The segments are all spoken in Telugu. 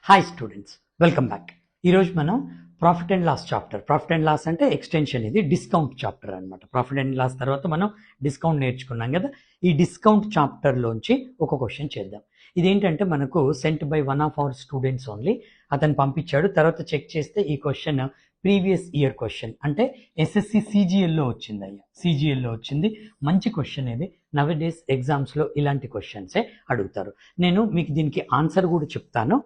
Hi students, welcome back. ఈరోజు మనం profit and loss chapter, profit and loss అంటే ఎక్స్టెన్షన్, ఇది డిస్కౌంట్ చాప్టర్ అనమాట. ప్రాఫిట్ అండ్ లాస్ తర్వాత మనం డిస్కౌంట్ నేర్చుకున్నాం కదా. ఈ డిస్కౌంట్ చాప్టర్లోంచి ఒక క్వశ్చన్ చేద్దాం. ఇదేంటంటే మనకు sent by one of our students only, అతను పంపించాడు. తర్వాత చెక్ చేస్తే ఈ క్వశ్చన్ ప్రీవియస్ ఇయర్ క్వశ్చన్, అంటే ఎస్ఎస్సి సిజిఎల్లో వచ్చింది. అయ్యా సిజిఎల్లో వచ్చింది. మంచి క్వశ్చన్ ఇది. నవడేస్ ఎగ్జామ్స్లో ఇలాంటి క్వశ్చన్సే అడుగుతారు. నేను మీకు దీనికి ఆన్సర్ కూడా చెప్తాను.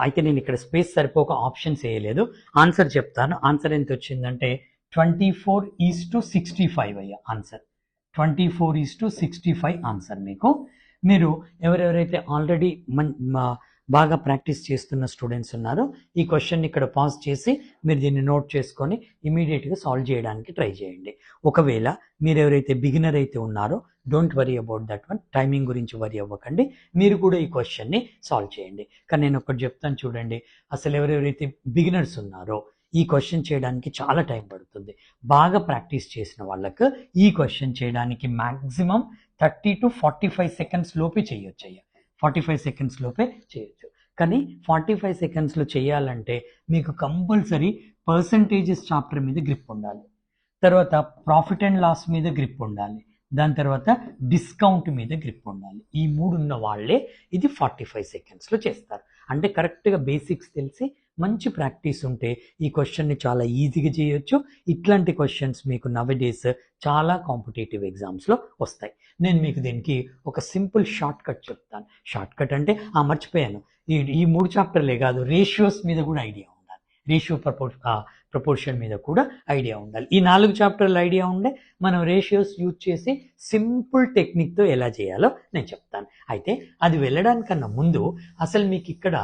అయితే నేను ఇక్కడ స్పేస్ సరిపోక ఆప్షన్స్ వేయలేదు, ఆన్సర్ చెప్తాను. ఆన్సర్ ఎంత వచ్చిందంటే 24:65 అయ్యా ఆన్సర్. 24:65 ఆన్సర్. మీరు ఎవరెవరైతే ఆల్రెడీ బాగా ప్రాక్టీస్ చేస్తున్న స్టూడెంట్స్ ఉన్నారో ఈ క్వశ్చన్ ఇక్కడ పాజ్ చేసి మీరు దీన్ని నోట్ చేసుకొని ఇమీడియట్గా సాల్వ్ చేయడానికి ట్రై చేయండి. ఒకవేళ మీరు ఎవరైతే బిగినర్ అయితే ఉన్నారో don't worry about that one, timing గురించి వరీ అవ్వకండి, మీరు కూడా ఈ క్వశ్చన్ని సాల్వ్ చేయండి. కానీ నేను ఒకటి చెప్తాను చూడండి, అసలు ఎవరెవరైతే బిగినర్స్ ఉన్నారో ఈ క్వశ్చన్ చేయడానికి చాలా టైం పడుతుంది. బాగా ప్రాక్టీస్ చేసిన వాళ్ళకు ఈ క్వశ్చన్ చేయడానికి మ్యాక్సిమం 30 to 45 సెకండ్స్ లోపే చేయొచ్చు అయ్యా. 45 సెకండ్స్ లోపే చేయొచ్చు. కానీ 45 సెకండ్స్లో చేయాలంటే మీకు కంపల్సరీ పర్సంటేజెస్ చాప్టర్ మీద గ్రిప్ ఉండాలి, తర్వాత ప్రాఫిట్ అండ్ లాస్ మీద గ్రిప్ ఉండాలి, దాని తర్వాత డిస్కౌంట్ మీద గ్రిప్ ఉండాలి. ఈ మూడు ఉన్న వాళ్ళే ఇది 45 సెకండ్స్లో చేస్తారు. అంటే కరెక్ట్గా బేసిక్స్ తెలిసి మంచి ప్రాక్టీస్ ఉంటే ఈ క్వశ్చన్ని చాలా ఈజీగా చేయొచ్చు. ఇట్లాంటి క్వశ్చన్స్ మీకు నవడేస్ చాలా కాంపిటేటివ్ ఎగ్జామ్స్లో వస్తాయి. నేను మీకు దీనికి ఒక సింపుల్ షార్ట్ కట్ చెప్తాను. షార్ట్ కట్ అంటే మర్చిపోయాను, ఈ మూడు చాప్టర్లే కాదు, రేషియోస్ మీద కూడా ఐడియా ఉండాలి. రేషియో ప్రపోర్షన్ మీద కూడా ఐడియా ఉండాలి. ఈ 4 చాప్టర్లు ఐడియా ఉండే మనం రేషియోస్ యూజ్ చేసి సింపుల్ టెక్నిక్తో ఎలా చేయాలో నేను చెప్తాను. అయితే అది వెళ్ళడానికన్నా ముందు అసలు మీకు ఇక్కడ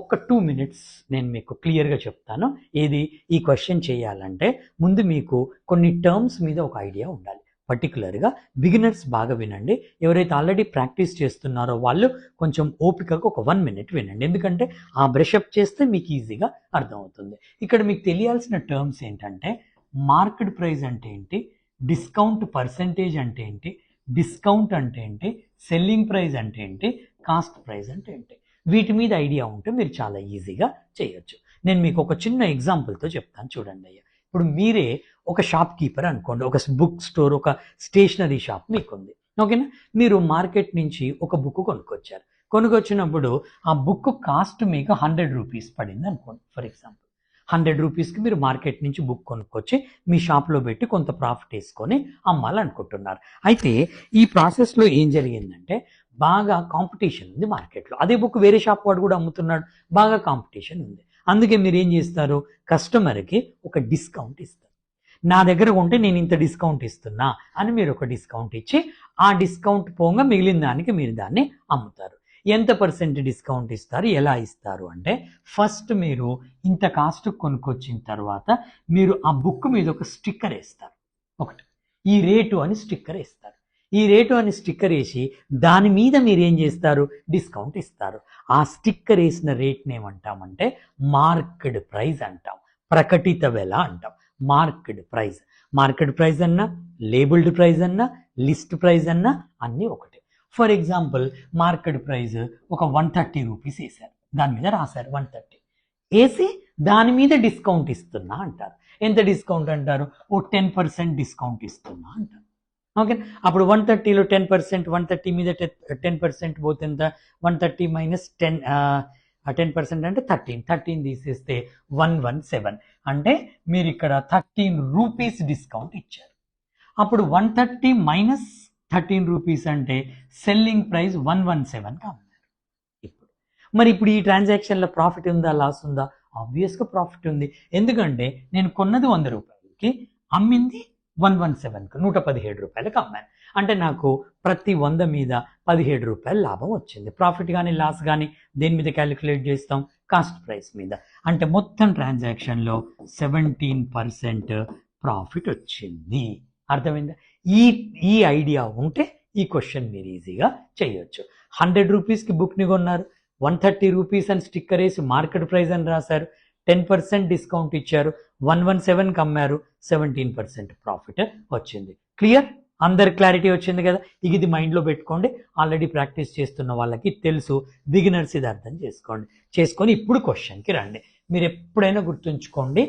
ఒక 2 minutes నేను మీకు క్లియర్గా చెప్తాను. ఏది ఈ క్వశ్చన్ చేయాలంటే ముందు మీకు కొన్ని టర్మ్స్ మీద ఒక ఐడియా ఉండాలి. పర్టికులర్గా బిగినర్స్ బాగా వినండి. ఎవరైతే ఆల్రెడీ ప్రాక్టీస్ చేస్తున్నారో వాళ్ళు కొంచెం ఓపికగా ఒక 1 minute వినండి, ఎందుకంటే ఆ బ్రషప్ చేస్తే మీకు ఈజీగా అర్థమవుతుంది. ఇక్కడ మీకు తెలియాల్సిన టర్మ్స్ ఏంటంటే మార్కెట్ ప్రైస్ అంటే ఏంటి, డిస్కౌంట్ పర్సంటేజ్ అంటే ఏంటి, డిస్కౌంట్ అంటే ఏంటి, సెల్లింగ్ ప్రైస్ అంటే ఏంటి, కాస్ట్ ప్రైస్ అంటే ఏంటి. వీటి మీద ఐడియా ఉంటే మీరు చాలా ఈజీగా చేయొచ్చు. నేను మీకు ఒక చిన్న ఎగ్జాంపుల్తో చెప్తాను చూడండి అయ్యా. ఇప్పుడు మీరే ఒక షాప్ కీపర్ అనుకోండి, ఒక బుక్ స్టోర్, ఒక స్టేషనరీ షాప్ మీకుంది, ఓకేనా. మీరు మార్కెట్ నుంచి ఒక బుక్ కొనుక్కొచ్చినప్పుడు ఆ బుక్ కాస్ట్ మీకు 100 రూపీస్ పడింది అనుకోండి. ఫర్ ఎగ్జాంపుల్ 100 రూపీస్కి మీరు మార్కెట్ నుంచి బుక్ కొనుక్కొచ్చి మీ షాప్లో పెట్టి కొంత ప్రాఫిట్ వేసుకొని అమ్మాలనుకుంటున్నారు. అయితే ఈ ప్రాసెస్లో ఏం జరిగిందంటే బాగా కాంపిటీషన్ ఉంది మార్కెట్లో. అదే బుక్ వేరే షాప్ వాడు కూడా అమ్ముతున్నాడు, బాగా కాంపిటీషన్ ఉంది. అందుకే మీరు ఏం చేస్తారు, కస్టమర్కి ఒక డిస్కౌంట్ ఇస్తారు. నా దగ్గర ఉంటే నేను ఇంత డిస్కౌంట్ ఇస్తున్నా అని మీరు ఒక డిస్కౌంట్ ఇచ్చి ఆ డిస్కౌంట్ పోగా మిగిలిన దానికి మీరు దాన్ని అమ్ముతారు. ఎంత పర్సెంట్ డిస్కౌంట్ ఇస్తారు, ఎలా ఇస్తారు అంటే ఫస్ట్ మీరు ఇంత కాస్ట్ కొనుక్కొచ్చిన తర్వాత మీరు ఆ బుక్ మీద ఒక స్టిక్కర్ వేస్తారు. ఒకటి ఈ రేటు అని స్టిక్కర్ వేస్తారు. ఈ రేటు అని స్టిక్కర్ వేసి దాని మీద మీరు ఏం చేస్తారు, డిస్కౌంట్ ఇస్తారు. ఆ స్టిక్కర్ వేసిన రేట్ని ఏమంటామంటే మార్కెట్ ప్రైస్ అంటాం, ప్రకటిత వెల అంటాం. మార్కెట్ ప్రైస్ అన్నా, లేబుల్డ్ ప్రైస్ అన్నా, లిస్ట్ ప్రైస్ అన్నా అన్నీ ఒకటే. ఫర్ ఎగ్జాంపుల్ మార్కెట్ ప్రైస్ ఒక 130 రూపీస్ వేశారు, దాని మీద రాశారు 130 వేసి దాని మీద డిస్కౌంట్ ఇస్తున్నా అంటారు. ఎంత డిస్కౌంట్ అంటారు, ఓ 10% డిస్కౌంట్ ఇస్తున్నా అంటారు. ఓకే, అప్పుడు 130లో 10%, 130 మీద 10% పోతే ఎంత, 130 మైనస్ 10% అంటే 13 తీసేస్తే 117, అంటే మీరు ఇక్కడ 13 రూపీస్ డిస్కౌంట్ ఇచ్చారు. అప్పుడు 130 మైనస్ 13 రూపీస్ అంటే సెల్లింగ్ ప్రైస్ 117గా అన్నారు. ఇప్పుడు ఈ ట్రాన్సాక్షన్లో ప్రాఫిట్ ఉందా, లాస్ ఉందా? ఆబ్వియస్గా ప్రాఫిట్ ఉంది, ఎందుకంటే నేను కొన్నది 100 రూపాయలకి, అమ్మింది 117కు 117 రూపాయలకు అమ్మాను. అంటే నాకు ప్రతి 100 మీద 17 రూపాయలు లాభం వచ్చింది. ప్రాఫిట్ కానీ లాస్ కానీ దేని మీద క్యాలిక్యులేట్ చేస్తాం, కాస్ట్ ప్రైస్ మీద. అంటే మొత్తం ట్రాన్సాక్షన్లో 17% ప్రాఫిట్ వచ్చింది. అర్థమైందా? ఈ ఐడియా ఉంటే ఈ క్వశ్చన్ మీరు ఈజీగా చేయొచ్చు. 100 రూపీస్కి బుక్ని కొన్నారు, 130 రూపీస్ అని స్టిక్కర్ వేసి మార్కెట్ ప్రైస్ అని రాశారు, 10% డిస్కౌంట్ ఇచ్చారు, 117కి అమ్మారు, 17% ప్రాఫిట్ వచ్చింది. క్లియర్? అందరు క్లారిటీ వచ్చింది కదా. ఇది మైండ్లో పెట్టుకోండి. ఆల్రెడీ ప్రాక్టీస్ చేస్తున్న వాళ్ళకి తెలుసు, బిగినర్స్ ఇది అర్థం చేసుకొని ఇప్పుడు క్వశ్చన్కి రండి. మీరు ఎప్పుడైనా గుర్తుంచుకోండి,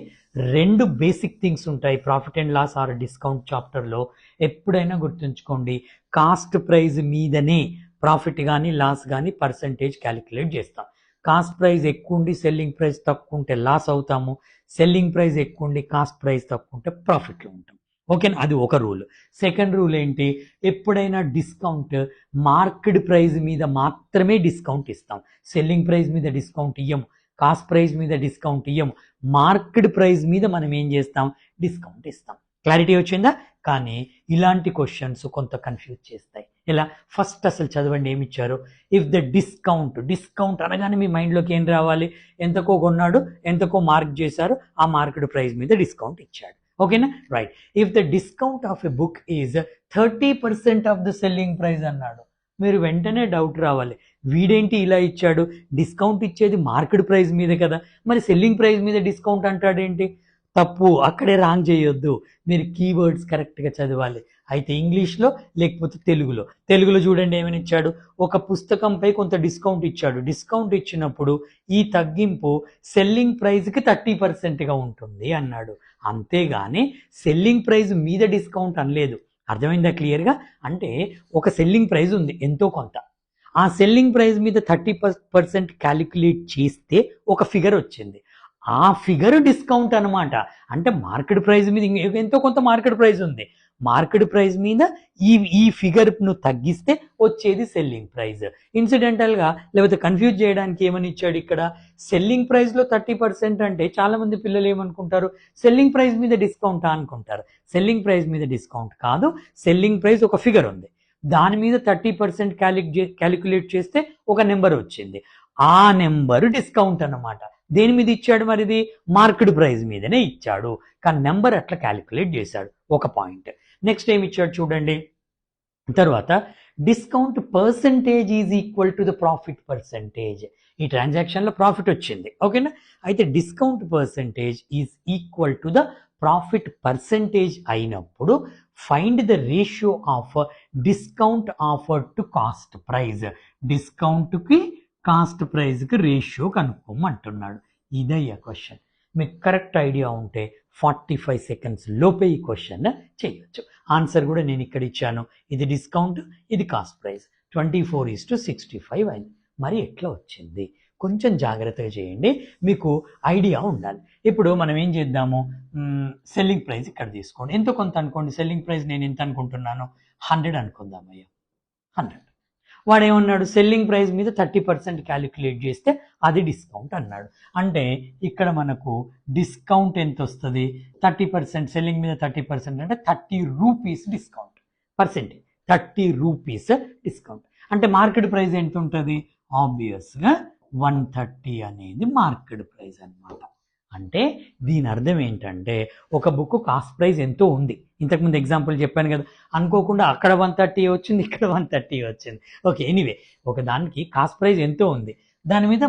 2 బేసిక్ థింగ్స్ ఉంటాయి profit and loss or discount చాప్టర్లో. ఎప్పుడైనా గుర్తుంచుకోండి, కాస్ట్ ప్రైస్ మీదనే ప్రాఫిట్ కానీ లాస్ కానీ పర్సంటేజ్ క్యాలిక్యులేట్ చేస్తాం. కాస్ట్ ప్రైస్ ఎక్కువ ఉండి సెల్లింగ్ ప్రైస్ తక్కువ ఉంటే లాస్ అవుతాము, సెల్లింగ్ ప్రైస్ ఎక్కువ ఉండి కాస్ట్ ప్రైస్ తక్కువ ఉంటే ప్రాఫిట్లో ఉంటాం. ఓకేనా, అది ఒక రూల్. సెకండ్ రూల్ ఏంటి, ఎప్పుడైనా డిస్కౌంట్ మార్కెట్ ప్రైస్ మీద మాత్రమే డిస్కౌంట్ ఇస్తాం. సెల్లింగ్ ప్రైస్ మీద డిస్కౌంట్ ఇయ్యము, కాస్ట్ ప్రైస్ మీద డిస్కౌంట్ ఇయ్యము, మార్కెట్ ప్రైస్ మీద మనం ఏం చేస్తాం, డిస్కౌంట్ ఇస్తాం. క్లారిటీ వచ్చిందా? కానీ ఇలాంటి క్వశ్చన్స్ కొంత కన్ఫ్యూజ్ చేస్తాయి. ఇలా ఫస్ట్ అసలు చదవండి ఏమి ఇచ్చారు. ఇఫ్ ద డిస్కౌంట్ అనగానే మీ మైండ్లోకి ఏం రావాలి, ఎంతకో కొన్నాడు, ఎంతకో మార్క్ చేశారు, ఆ మార్కెట్ ప్రైస్ మీద డిస్కౌంట్ ఇచ్చాడు. ఓకేనా, right. If the discount of a book is 30% of the selling price అన్నాడు. మీరు వెంటనే డౌట్ రావాలి, వీడేంటి ఇలా ఇచ్చాడు, డిస్కౌంట్ ఇచ్చేది మార్కెట్ ప్రైస్ మీద కదా, మరి సెల్లింగ్ ప్రైస్ మీద డిస్కౌంట్ అంటాడేంటి? తప్పు, అక్కడే రాంగ్ చేయొద్దు. మీరు కీవర్డ్స్ కరెక్ట్గా చదవాలి. అయితే ఇంగ్లీష్లో లేకపోతే తెలుగులో చూడండి ఏమని ఇచ్చాడు, ఒక పుస్తకంపై కొంత డిస్కౌంట్ ఇచ్చాడు. డిస్కౌంట్ ఇచ్చినప్పుడు ఈ తగ్గింపు సెల్లింగ్ ప్రైస్కి 30%గా ఉంటుంది అన్నాడు. అంతేగాని సెల్లింగ్ ప్రైస్ మీద డిస్కౌంట్ అనలేదు. అర్థమైందా క్లియర్గా? అంటే ఒక సెల్లింగ్ ప్రైస్ ఉంది ఎంతో కొంత, ఆ సెల్లింగ్ ప్రైస్ మీద 30% క్యాలిక్యులేట్ చేస్తే ఒక ఫిగర్ వచ్చింది, ఆ ఫిగర్ డిస్కౌంట్ అనమాట. అంటే మార్కెట్ ప్రైస్ మీద ఎంతో కొంత మార్కెట్ ప్రైస్ ఉంది, మార్కెట్ ప్రైస్ మీద ఈ ఫిగర్ను తగ్గిస్తే వచ్చేది సెల్లింగ్ ప్రైస్. ఇన్సిడెంటల్గా లేకపోతే కన్ఫ్యూజ్ చేయడానికి ఏమని ఇచ్చాడు ఇక్కడ, సెల్లింగ్ ప్రైస్లో 30% అంటే చాలామంది పిల్లలు ఏమనుకుంటారు, సెల్లింగ్ ప్రైస్ మీద డిస్కౌంటా అనుకుంటారు. సెల్లింగ్ ప్రైస్ మీద డిస్కౌంట్ కాదు, సెల్లింగ్ ప్రైస్ ఒక ఫిగర్ ఉంది, దాని మీద 30% క్యాలిక్యులేట్ చేస్తే ఒక నెంబర్ వచ్చింది, ఆ నెంబర్ డిస్కౌంట్ అన్నమాట. దేని మీద ఇచ్చాడు మరి, ఇది మార్కెట్ ప్రైస్ మీదనే ఇచ్చాడు, కానీ నెంబర్ అట్లా క్యాలిక్యులేట్ చేశాడు. ఒక పాయింట్. నెక్స్ట్ ఏమి ఇచ్చాడు చూడండి, తర్వాత discount percentage is equal to the profit percentage. ఈ ట్రాన్సాక్షన్లో ప్రాఫిట్ వచ్చింది, ఓకేనా. అయితే discount percentage is equal to the profit percentage అయినప్పుడు find the ratio of discount offer to cost price. డిస్కౌంట్కి కాస్ట్ ప్రైస్కి రేషియో కనుక్కోమంటున్నాడు. ఇదయ్యా క్వశ్చన్. మీకు కరెక్ట్ ఐడియా ఉంటే 45 సెకండ్స్ లోపే ఈ క్వశ్చన్ చేయొచ్చు. ఆన్సర్ కూడా నేను ఇక్కడ ఇచ్చాను, ఇది డిస్కౌంట్, ఇది కాస్ట్ ప్రైస్, 24:65 అయింది. మరి ఎట్లా వచ్చింది కొంచెం జాగ్రత్తగా చేయండి, మీకు ఐడియా ఉండాలి. ఇప్పుడు మనం ఏం చేద్దాము, సెల్లింగ్ ప్రైస్ ఇక్కడ తీసుకోండి, ఎంతో కొంత అనుకోండి. సెల్లింగ్ ప్రైస్ నేను ఎంత అనుకుంటున్నాను, 100 అనుకుందామయ్యా. 100. వాడు ఏమన్నాడు, సెల్లింగ్ ప్రైస్ మీద 30% క్యాలిక్యులేట్ చేస్తే అది డిస్కౌంట్ అన్నాడు. అంటే ఇక్కడ మనకు డిస్కౌంట్ ఎంత వస్తుంది, 30%, సెల్లింగ్ మీద 30% అంటే 30 rupees discount percentage, 30 rupees discount. అంటే మార్కెట్ ప్రైస్ ఎంత ఉంటుంది, ఆబ్వియస్గా 130 అనేది మార్కెట్ ప్రైస్ అన్నమాట. అంటే దీని అర్థం ఏంటంటే ఒక బుక్ కాస్ట్ ప్రైస్ ఎంతో ఉంది, ఇంతకుముందు ఎగ్జాంపుల్ చెప్పాను కదా, అనుకోకుండా అక్కడ 130 వచ్చింది, ఇక్కడ 130 వచ్చింది. ఓకే, ఎనీవే ఒక దానికి కాస్ట్ ప్రైస్ ఎంతో ఉంది, దాని మీద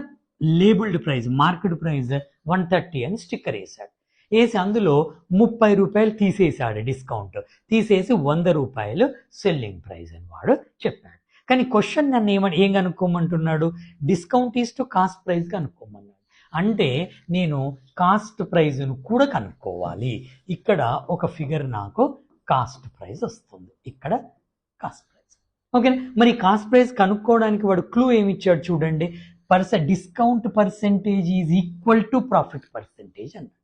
లేబుల్డ్ ప్రైస్ మార్కెట్ ప్రైస్ 130 అని స్టిక్కర్ వేసాడు. వేసి అందులో 30 రూపాయలు తీసేసాడు డిస్కౌంట్, తీసేసి 100 రూపాయలు సెల్లింగ్ ప్రైస్ అని వాడు చెప్పాడు. కానీ క్వశ్చన్ నన్ను ఏం కనుక్కోమంటున్నాడు, discount is to cost price కనుక్కోమన్నాడు. అంటే నేను కాస్ట్ ప్రైజ్ను కూడా కనుక్కోవాలి. ఇక్కడ ఒక ఫిగర్ నాకు కాస్ట్ ప్రైస్ వస్తుంది, ఇక్కడ కాస్ట్ ప్రైస్. ఓకేనా, మరి కాస్ట్ ప్రైస్ కనుక్కోవడానికి వాడు క్లూ ఏమి ఇచ్చాడు చూడండి, discount percentage is equal to profit percentage అన్నాడు.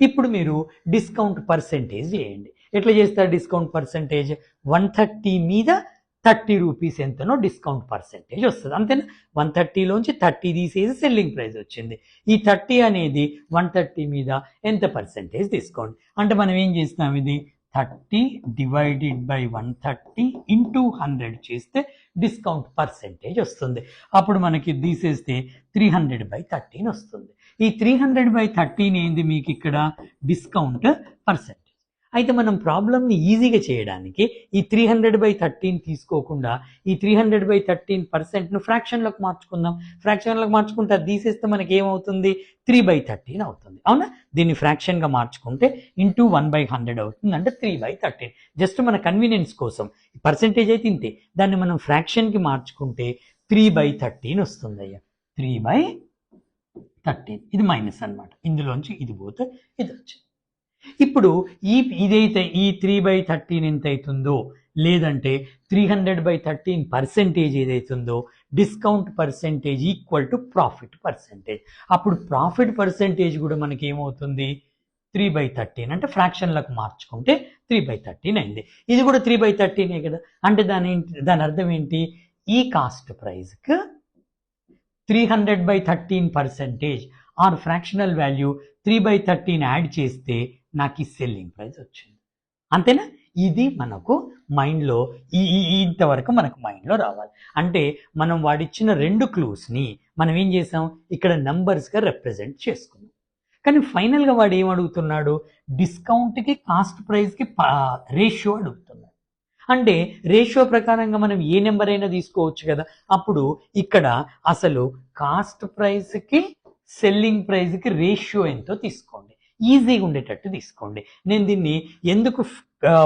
ఇప్పుడు మీరు డిస్కౌంట్ పర్సెంటేజ్ చేయండి. ఎట్లా చేస్తారు డిస్కౌంట్ పర్సెంటేజ్, 130 మీద 30 రూపీస్ ఎంతనో డిస్కౌంట్ పర్సెంటేజ్ వస్తుంది, అంతేనా. 130లోంచి 30 తీసేసి సెల్లింగ్ ప్రైస్ వచ్చింది. ఈ 30 అనేది 130 మీద ఎంత పర్సెంటేజ్ తీసుకోండి. అంటే మనం ఏం చేస్తాం, ఇది 30 డివైడెడ్ బై 130 ఇంటూ 100 చేస్తే డిస్కౌంట్ పర్సెంటేజ్ వస్తుంది. అప్పుడు మనకి తీసేస్తే 300/13 వస్తుంది. ఈ 300/13 ఏంది మీకు ఇక్కడ డిస్కౌంట్ పర్సెంటేజ్. అయితే మనం ప్రాబ్లమ్ని ఈజీగా చేయడానికి ఈ 300/13 తీసుకోకుండా ఈ 300/13%ను ఫ్రాక్షన్లోకి మార్చుకుందాం. ఫ్రాక్షన్లోకి మార్చుకుంటే అది తీసేస్తే మనకి ఏమవుతుంది, 3/13 అవుతుంది. అవునా? దీన్ని ఫ్రాక్షన్గా మార్చుకుంటే ఇంటూ 1/100 అవుతుంది, అంటే 3/13. జస్ట్ మన కన్వీనియన్స్ కోసం పర్సెంటేజ్ అయితే ఇంతే, దాన్ని మనం ఫ్రాక్షన్కి మార్చుకుంటే 3/13 వస్తుంది అయ్యా. 3/13 ఇది మైనస్ అనమాట, ఇందులోంచి ఇది పోతే ఇది వచ్చింది. ఇప్పుడు ఇదైతే ఈ 3/13 ఎంత అవుతుందో, లేదంటే 300/13% ఏదైతుందో discount percentage equal to profit percentage. అప్పుడు ప్రాఫిట్ పర్సెంటేజ్ కూడా మనకి ఏమవుతుంది, 3/13, అంటే ఫ్రాక్షన్లకు మార్చుకుంటే 3/13 అయింది. ఇది కూడా 3/13 కదా, అంటే దాని అర్థం ఏంటి, ఈ కాస్ట్ ప్రైస్కి 300/13% ఆర్ ఫ్రాక్షనల్ వాల్యూ 3/13 యాడ్ చేస్తే నాకు ఈ సెల్లింగ్ ప్రైస్ వచ్చింది. అంతేనా? ఇది మనకు మైండ్లో ఇంతవరకు మనకు మైండ్లో రావాలి. అంటే మనం వాడిచ్చిన 2 క్లూస్ని మనం ఏం చేసాం, ఇక్కడ నంబర్స్గా రిప్రజెంట్ చేసుకున్నాం. కానీ ఫైనల్గా వాడు ఏం అడుగుతున్నాడు, డిస్కౌంట్కి కాస్ట్ ప్రైస్కి రేషియో అడుగుతున్నాడు. అంటే రేషియో ప్రకారంగా మనం ఏ నెంబర్ అయినా తీసుకోవచ్చు కదా. అప్పుడు ఇక్కడ అసలు కాస్ట్ ప్రైస్కి సెల్లింగ్ ప్రైస్కి రేషియో ఎంతో తీసుకోండి, ఈజీగా ఉండేటట్టు తీసుకోండి. నేను దీన్ని ఎందుకు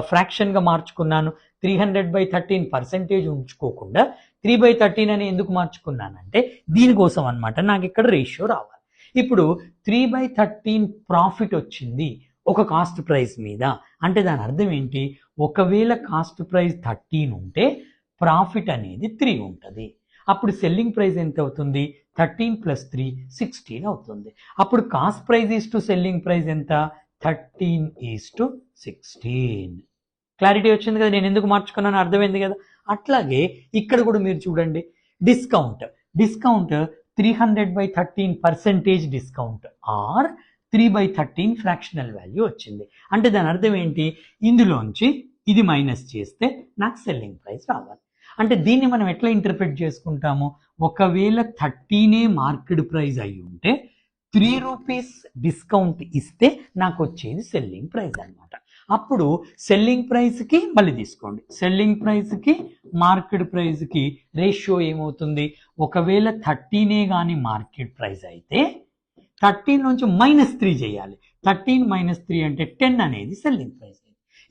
ఫ్రాక్షన్గా మార్చుకున్నాను, 300/13% ఉంచుకోకుండా 3/13 అని ఎందుకు మార్చుకున్నానంటే దీనికోసం అనమాట, నాకు ఇక్కడ రేషియో రావాలి. ఇప్పుడు 3/13 ప్రాఫిట్ వచ్చింది ఒక కాస్ట్ ప్రైస్ మీద, అంటే దాని అర్థం ఏంటి, ఒకవేళ కాస్ట్ ప్రైస్ 13 ఉంటే ప్రాఫిట్ అనేది 3 ఉంటుంది. అప్పుడు సెల్లింగ్ ప్రైస్ ఎంత అవుతుంది, 13 + 3 16 అవుతుంది. అప్పుడు cost price is to selling price ఎంత, 13:16. క్లారిటీ వచ్చింది కదా, నేను ఎందుకు మార్చుకున్నాను అర్థమైంది కదా. అట్లాగే ఇక్కడ కూడా మీరు చూడండి, discount 300/13% discount or 3/13 fractional value వచ్చింది. అంటే దాని అర్థం ఏంటి, ఇందులోంచి ఇది మైనస్ చేస్తే నాకు సెల్లింగ్ ప్రైస్ రావాలి. అంటే దీన్ని మనం ఎట్లా ఇంటర్ప్రిట్ చేసుకుంటాము, ఒకవేళ 13 మార్కెట్ ప్రైస్ అయి ఉంటే 3 రూపీస్ డిస్కౌంట్ ఇస్తే నాకు వచ్చేది సెల్లింగ్ ప్రైస్ అనమాట. అప్పుడు సెల్లింగ్ ప్రైస్కి మళ్ళీ తీసుకోండి, సెల్లింగ్ ప్రైస్కి మార్కెట్ ప్రైస్కి రేషియో ఏమవుతుంది, ఒకవేళ 13 కానీ మార్కెట్ ప్రైస్ అయితే 13 నుంచి -3 చేయాలి. 13 - 3 అంటే 10 అనేది సెల్లింగ్ ప్రైస్.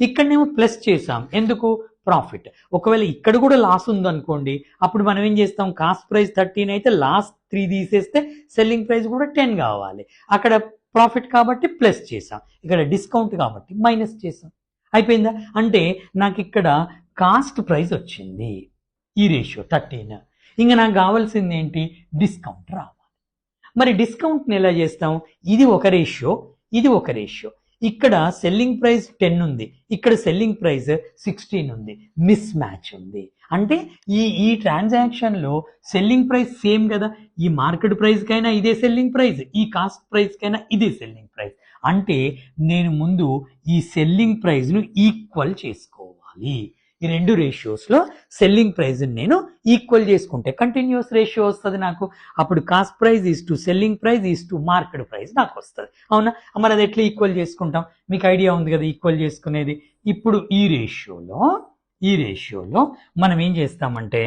ఇక్కడనేమో ప్లస్ చేసాం, ఎందుకు, ప్రాఫిట్. ఒకవేళ ఇక్కడ కూడా లాస్ ఉందనుకోండి, అప్పుడు మనం ఏం చేస్తాం, కాస్ట్ ప్రైస్ 13 అయితే లాస్ట్ 3 తీసేస్తే సెల్లింగ్ ప్రైస్ కూడా 10 కావాలి. అక్కడ ప్రాఫిట్ కాబట్టి ప్లస్ చేసాం, ఇక్కడ డిస్కౌంట్ కాబట్టి మైనస్ చేసాం. అయిపోయిందా? అంటే నాకు ఇక్కడ కాస్ట్ ప్రైస్ వచ్చింది, ఈ రేషియో 13. ఇంకా నాకు కావాల్సింది ఏంటి, డిస్కౌంట్ రావాలి. మరి డిస్కౌంట్ని ఎలా చేస్తాం, ఇది ఒక రేషియో, ఇది ఒక రేషియో. ఇక్కడ సెల్లింగ్ ప్రైస్ 10 ఉంది, ఇక్కడ సెల్లింగ్ ప్రైస్ 16 ఉంది, మిస్ మ్యాచ్ ఉంది. అంటే ఈ ట్రాన్సాక్షన్లో సెల్లింగ్ ప్రైస్ సేమ్ కదా, ఈ మార్కెట్ ప్రైస్కైనా ఇదే సెల్లింగ్ ప్రైస్, ఈ కాస్ట్ ప్రైస్కైనా ఇదే సెల్లింగ్ ప్రైస్. అంటే నేను ముందు ఈ సెల్లింగ్ ప్రైస్ను ఈక్వల్ చేసుకోవాలి. ఈ 2 రేషియోస్లో సెల్లింగ్ ప్రైస్ని నేను ఈక్వల్ చేసుకుంటే కంటిన్యూస్ రేషియో వస్తుంది నాకు. అప్పుడు cost price is to selling price is to market price నాకు వస్తుంది. అవునా? మరి అది ఎట్లా ఈక్వల్ చేసుకుంటాం, మీకు ఐడియా ఉంది కదా ఈక్వల్ చేసుకునేది. ఇప్పుడు ఈ రేషియోలో మనం ఏం చేస్తామంటే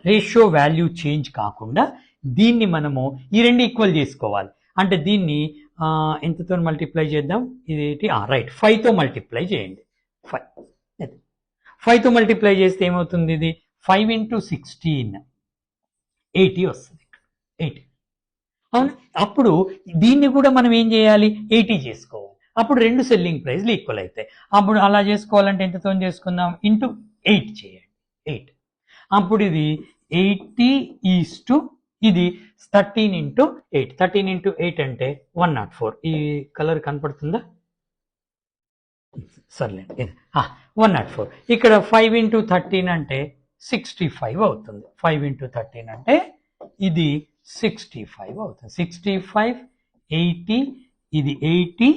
రేషియో వాల్యూ చేంజ్ కాకుండా దీన్ని మనము ఈ 2 ఈక్వల్ చేసుకోవాలి. అంటే దీన్ని ఎంతతో మల్టిప్లై చేద్దాం, ఇది రైట్ 5తో మల్టిప్లై చేయండి. 5తో మల్టిప్లై చేస్తే ఏమవుతుంది, ఇది 5 × 16 80 వస్తుంది, 80. అవునా? అప్పుడు దీన్ని కూడా మనం ఏం చేయాలి, 80 చేసుకోవాలి. అప్పుడు 2 సెల్లింగ్ ప్రైస్లు ఈక్వల్ అవుతాయి. అప్పుడు అలా చేసుకోవాలంటే ఎంతతో చేసుకుందాం, ఇంటూ 8 చేయండి, 8. అప్పుడు ఇది 80 ఈస్టు ఇది 13 × 8, 13 × 8 అంటే 104. ఈ కలర్ కనపడుతుందా, సర్లేండి, 104. ఇక్కడ 5 × 13 అంటే 65 అవుతుంది. 5 × 13 అంటే ఇది 65 అవుతుంది. 65, 80, ఇది 80,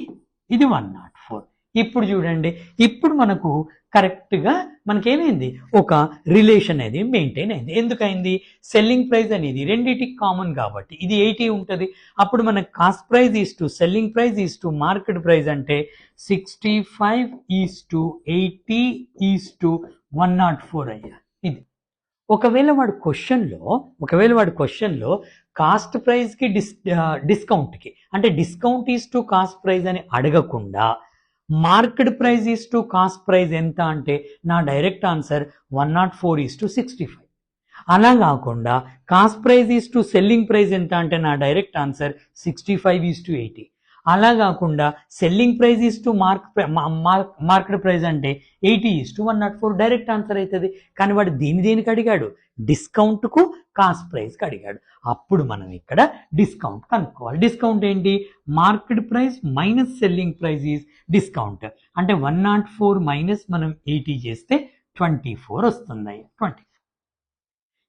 ఇది 104. ఇప్పుడు చూడండి, ఇప్పుడు మనకు కరెక్ట్గా మనకేమైంది, ఒక రిలేషన్ అనేది మెయింటైన్ అయింది. ఎందుకైంది, సెల్లింగ్ ప్రైస్ అనేది రెండింటికి కామన్ కాబట్టి ఇది 80 ఉంటుంది. అప్పుడు మనకు cost price is to selling price is to market price అంటే 65:80 ఈస్ టు 104 అయ్యా. ఇది ఒకవేళ వాడు క్వశ్చన్లో కాస్ట్ ప్రైస్కి డిస్కౌంట్కి అంటే discount is to cost price అని అడగకుండా market price is to cost price ఎంత అంటే నా డైరెక్ట్ ఆన్సర్ 104:65. అలా కాకుండా cost price is to selling price ఎంత అంటే నా డైరెక్ట్ ఆన్సర్ 65:80. అలా కాకుండా selling price is to market price అంటే 80:104 డైరెక్ట్ ఆన్సర్ అవుతుంది. కానీ వాడు దేనికి అడిగాడు, డిస్కౌంట్కు కాస్ట్ ప్రైస్కి అడిగాడు. అప్పుడు మనం ఇక్కడ డిస్కౌంట్ కనుక్కోవాలి. డిస్కౌంట్ ఏంటి, market price minus selling price is discount. అంటే 104 మైనస్ మనం 80 చేస్తే 24 వస్తుంది. 24.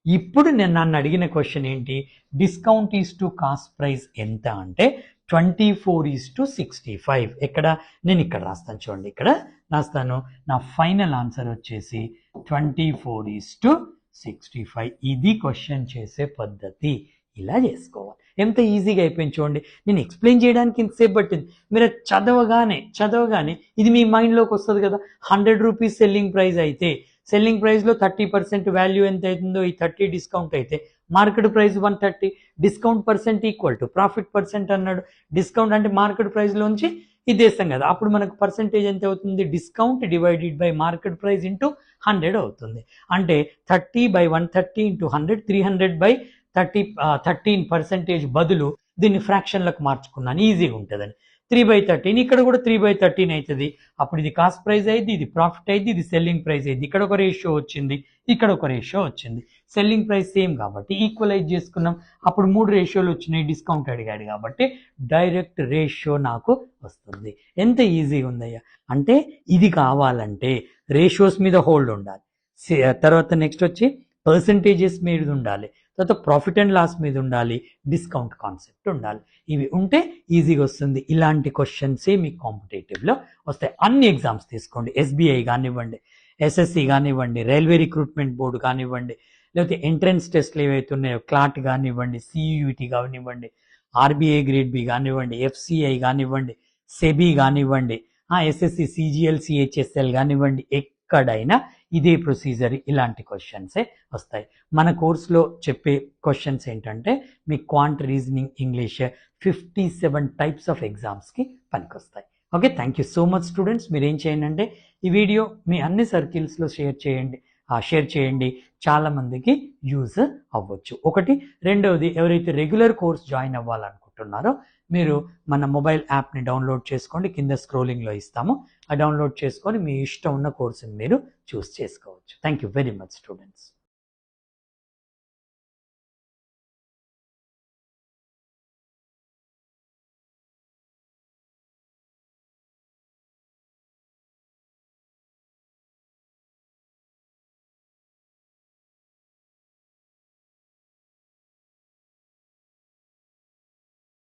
ఇప్పుడు నన్ను అడిగిన క్వశ్చన్ ఏంటి, discount is to cost price ఎంత అంటే 24:65. నేను ఇక్కడ రాస్తాను చూడండి, ఇక్కడ రాస్తాను. నా ఫైనల్ ఆన్సర్ వచ్చేసి 24:65. ఇది క్వశ్చన్ చేసే పద్ధతి. ఇలా చేసుకోవాలి. ఎంత ఈజీగా అయిపోయింది చూడండి. నేను ఎక్స్ప్లెయిన్ చేయడానికి ఇంతసేపు పట్టింది. మీరు చదవగానే ఇది మీ మైండ్లోకి వస్తుంది కదా. 100 రూపీస్ సెల్లింగ్ ప్రైస్ అయితే సెల్లింగ్ ప్రైస్లో 30% వాల్యూ ఎంత అవుతుందో ఈ 30 డిస్కౌంట్ అయితే market price 130, discount percent equal to profit percent అన్నాడు. డిస్కౌంట్ అంటే మార్కెట్ ప్రైస్లోంచి ఇది వేస్తాం కదా, అప్పుడు మనకు పర్సెంటేజ్ ఎంత అవుతుంది, discount divided by market price into 100 అవుతుంది. అంటే 30/130 ఇంటూ 100, 300/13% బదులు దీన్ని ఫ్రాక్షన్లకు మార్చుకున్నాను, ఈజీగా ఉంటుందని. 3/13 ఇక్కడ కూడా 3/13 అవుతుంది. అప్పుడు ఇది కాస్ట్ ప్రైస్ అయింది, ఇది ప్రాఫిట్ అయింది, ఇది సెల్లింగ్ ప్రైస్ అయింది. ఇక్కడ ఒక రేషియో వచ్చింది, ఇక్కడ ఒక రేషియో వచ్చింది. సెల్లింగ్ ప్రైస్ సేమ్ కాబట్టి ఈక్వలైజ్ చేసుకున్నాం. అప్పుడు 3 రేషియోలు వచ్చినాయి, డిస్కౌంట్ అడిగాడు కాబట్టి డైరెక్ట్ రేషియో నాకు వస్తుంది. ఎంత ఈజీగా ఉందయ్యా. అంటే ఇది కావాలంటే రేషియోస్ మీద హోల్డ్ ఉండాలి, తర్వాత నెక్స్ట్ వచ్చి పర్సంటేజెస్ మీద ఉండాలి, తర్వాత ప్రాఫిట్ అండ్ లాస్ మీద ఉండాలి, డిస్కౌంట్ కాన్సెప్ట్ ఉండాలి. ఇవి ఉంటే ఈజీగా వస్తుంది. ఇలాంటి క్వశ్చన్సే మీకు కాంపిటేటివ్లో వస్తాయి. అన్ని ఎగ్జామ్స్ తీసుకోండి, SBI కానివ్వండి, SSC కానివ్వండి, రైల్వే రిక్రూట్మెంట్ బోర్డు కానివ్వండి, లేకపోతే ఎంట్రన్స్ టెస్ట్లు ఏవైతే ఉన్నాయో క్లాట్ కానివ్వండి, CUET కానివ్వండి, RBI గ్రేడ్ బి కానివ్వండి, FCI కానివ్వండి, SEBI కానివ్వండి, SSC CGL CHSL కానివ్వండి, ఎక్కడైనా ఇదే ప్రొసీజర్, ఇలాంటి క్వశ్చన్సే వస్తాయి. మన కోర్సులో చెప్పే క్వశ్చన్స్ ఏంటంటే మీ quant, reasoning, English 57 types of ఎగ్జామ్స్కి పనికొస్తాయి. Okay, thank you so much students. మీరు ఏం చేయండి అంటే ఈ వీడియో మీ అన్ని సర్కిల్స్లో షేర్ చేయండి. చాలామందికి యూజ్ అవ్వచ్చు. ఒకటి. రెండవది, ఎవరైతే రెగ్యులర్ కోర్స్ జాయిన్ అవ్వాలనుకుంటున్నారో మీరు మన మొబైల్ యాప్ని డౌన్లోడ్ చేసుకోండి, కింద స్క్రోలింగ్లో ఇస్తాము. డౌన్లోడ్ చేసుకొని మీ ఇష్టం ఉన్న కోర్సుని మీరు చూస్ చేసుకోవచ్చు. Thank you very much students.